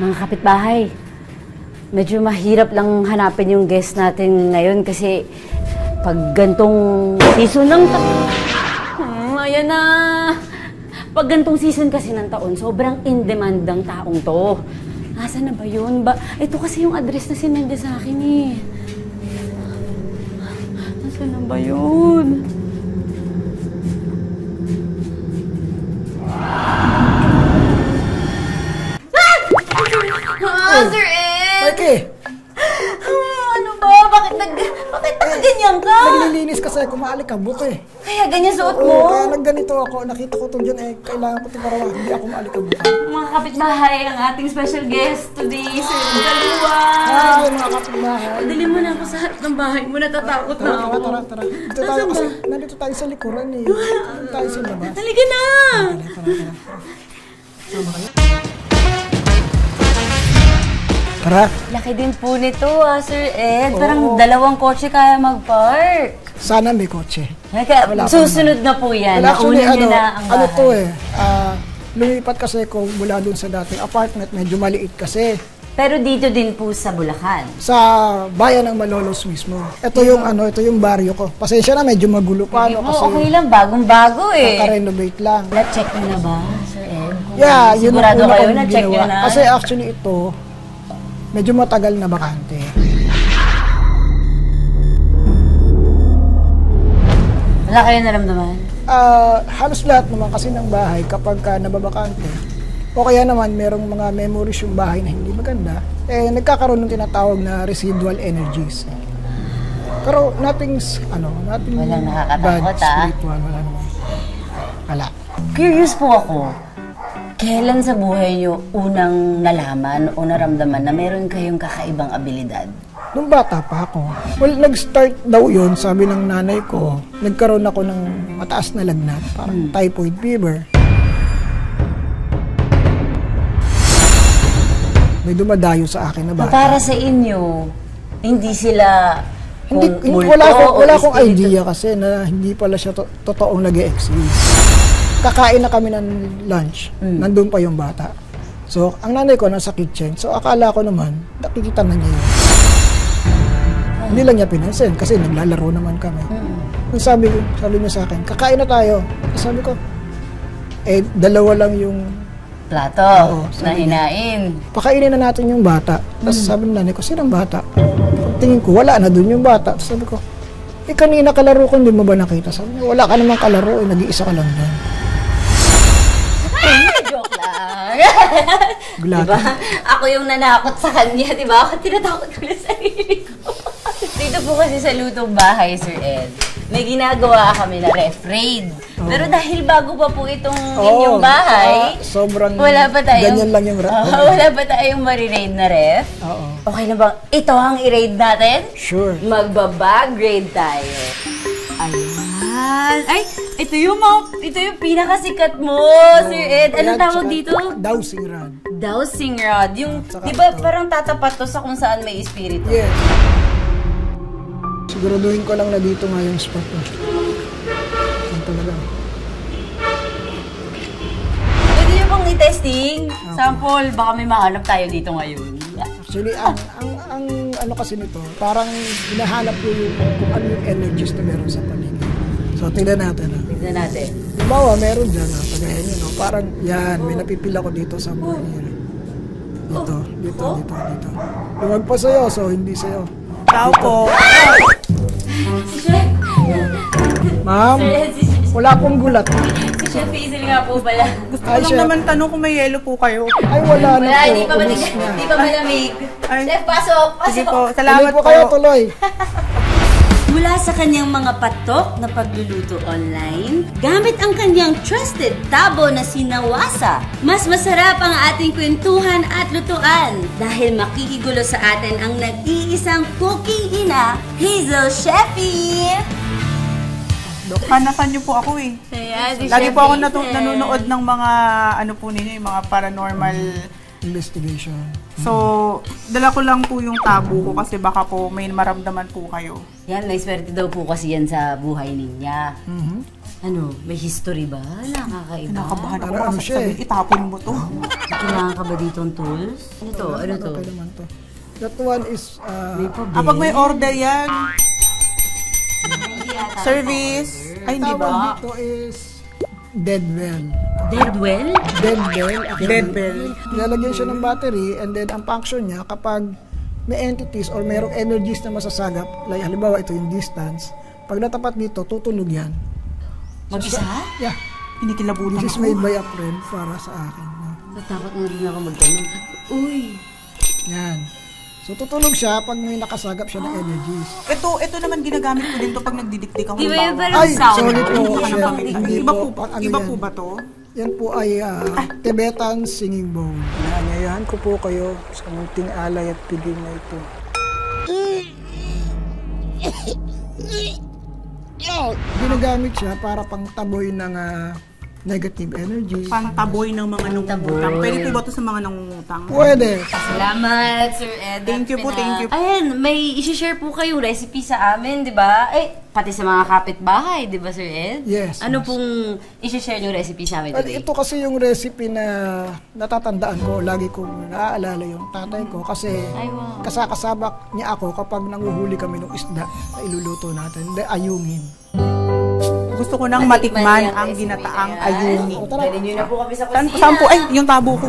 Mga kapitbahay, medyo mahirap lang hanapin yung guest natin ngayon kasi pag gantong season ng ayan na. Pag gantong season kasi ng taon, sobrang in-demand ng taong to. Nasaan na ba yun? Ito kasi yung address na sinendya sa akin eh. Nasaan na ba yun? Sir Ed! Mikey! Ano ba? Bakit nagganyan ka? Naglilinis kasi kumaalikabok eh. Kaya ganyan suot mo? Oo, kaya nagganito ako. Nakita ko ito dyan eh. Kailangan ko ito para hindi ako maalikabok. Mga kapitbahay, ang ating special guest today, Sir Dalawa. Hi, mga kapitbahay. Dali mo na ako sa harap ng bahay mo. Natatakot na ako. Tara. Dito tayo kasi. Nandito tayo sa likuran eh. Dito tayo sa labas. Halika na! Tara. Sama kayo. Tara. Laki din po nito Sir Ed. Parang dalawang kotse kaya mag-park. Sana may kotse. Susunod na po yan. Well, actually, Nauna niyo na ang bahay. ano to eh. Lumipat kasi ko mula dun sa dating apartment. Medyo maliit kasi. Pero dito din po sa Bulacan. Sa bayan ng Malolos mismo. Ito yung ito yung baryo ko. Pasensya na, medyo magulo pa kasi Okay lang, bagong-bago eh. naka-renovate lang. Na-check niyo na ba, Sir Ed? Yeah, yun ang Sigurado una kayo, kong na-check niyo ginawa. na? Kasi actually ito, medyo matagal na bakante. Wala kayo naramdaman? Halos lahat naman kasi ng bahay kapag nababakante, o kaya naman merong mga memories yung bahay na hindi maganda, nagkakaroon ng tinatawag na residual energies. Pero nothing Walang nakakatakot, spiritual, wala naman. Wala. Curious po ako, kailan sa buhay niyo unang nalaman o naramdaman na meron kayong kakaibang abilidad? Nung bata pa ako. Well, nag-start daw yun, sabi ng nanay ko, nagkaroon ako ng mataas na lagnat, parang typhoid fever. May dumadayo sa akin na bata. Para sa inyo, hindi sila wala akong idea kasi na hindi pala siya totoong nag-e-exist. Kakain na kami ng lunch, nandun pa yung bata. So, ang nanay ko nasa kitchen, so akala ko naman, nakikita na niya yun. Hindi lang niya pinansin kasi naglalaro naman kami. Nung sabi niya sa akin, kakain na tayo. Sabi ko, dalawa lang yung plato na hinain. Pakainin na natin yung bata. Tapos sabi ng nanay ko, sinang bata? Tingin ko, wala na dun yung bata. Tapos sabi ko, kanina kalaro ko, hindi mo ba nakita? Sabi niya, wala ka namang kalaro, nag-iisa ka lang dun. Joke lang. Gulati. Diba? Ako yung nanakot sa kanya, diba? Ako tinatakot ko na sarili ko. Dito po kasi sa lutong bahay, Sir Ed, may ginagawa kami na ref raid. Pero dahil bago pa po itong inyong bahay, sobrang wala pa tayong, ganyan lang yung ref. wala pa tayong mariraid na ref. Okay na bang ito ang i-raid natin? Sure. Magbabag raid tayo. Ayan. Ay, ito yung pinakasikat mo, Sir Ed. Anong tawag dito? Dowsing rod. Dowsing rod. Yung, di ba parang tatapat to sa kung saan may espiritu? Yeah. Siguraduhin ko lang na dito nga yung spot ko. Yan talaga. Pwede nyo bang i-testing? Sample, baka may mahanap tayo dito ngayon. Actually, ang ano kasi nito, parang hinahanap ko yung kung ano yung energies na meron sa paligid. So, tingnan natin. Tignan natin. Halimbawa, meron dyan, pagayan nyo, parang yan, may napipila ko dito sa mga Dito. Luwag pa sa'yo, so hindi sa'yo. Tao po. Ma'am, wala pong gulat. Si Chef Hazel nga po pala. Gusto ko lang naman tanong kung may yelo po kayo. Ay, wala na po. Hindi pa malamig. Ay. Chef, pasok! Sige po, Tuloy salamat po kayo, po. tuloy. Mula sa kanyang mga patok na pagluluto online, gamit ang kanyang trusted tabo na sinawasa, mas masarap ang ating kwentuhan at lutuan dahil makikigulo sa atin ang nag-iisang cooking ina, Hazel Sheffy! Hanapan niyo po ako eh. Kaya, Lagi po ako nanonood ng mga ano po ninyo, yung mga paranormal investigation. So, dala ko lang po yung tabo ko kasi baka po may maramdaman po kayo. Yan, may swerte daw po kasi yan sa buhay niya. Ano, may history ba? Nakakaiba? Kinakabahan ako. Parang ano Kasi siya eh. sabihin, itapon mo to. Kailangan ka ba ditong tools? Ano to? Ano to? Okay naman to. That one is, May pa Pag may order yan, service, ay hindi tawag ba? dito is dead well. Dead well? Dead well. Dead well. Nilalagyan siya ng battery and then ang function niya kapag may entities or mayroong energies na masasagap, like halimbawa ito yung distance, pag natapat dito, tutunog yan. Mag-isa? Yeah. Kinikilabutan This is ako. made by a friend para sa akin. No? Natakot na rin ako magtanong. Uy! Yan. So tutunog siya pag may nakasagap siya ng energies. Ito naman ginagamit ko din to pag nagdidiktik ako. Di ba yung halimbawa. parang Ay, sound? sorry po. Hindi ka Shit. naman- Hindi Iba po. po, Ano iba yan? po ba to? Yan po ay Tibetan singing bowl. Naanyayahan ko po kayo sa munting alay at pigil na ito. Ginagamit siya para pang taboy ng negative energy. Pantaboy ng mga nangungutang. Pwede po ba to sa mga nangungutang? Pwede. Salamat, Sir Ed. Thank you po, thank you. Ayan, may isi-share po kayong recipe sa amin, di ba? Eh, pati sa mga kapitbahay, di ba, Sir Ed? Yes, Ano yes. pong isi-share yung recipe sa amin Well, today? ito kasi yung recipe na natatandaan ko. Lagi kong naaalala yung tatay ko kasi Ay, wow. kasakasabak niya ako kapag nanguhuli kami ng isda na iluluto natin. The ayungin. Gusto ko nang matikman ang ginataang ayuni. O, tara. Dali nyo na po kami sa Saan kusina. po? Ay, yung tabo ko.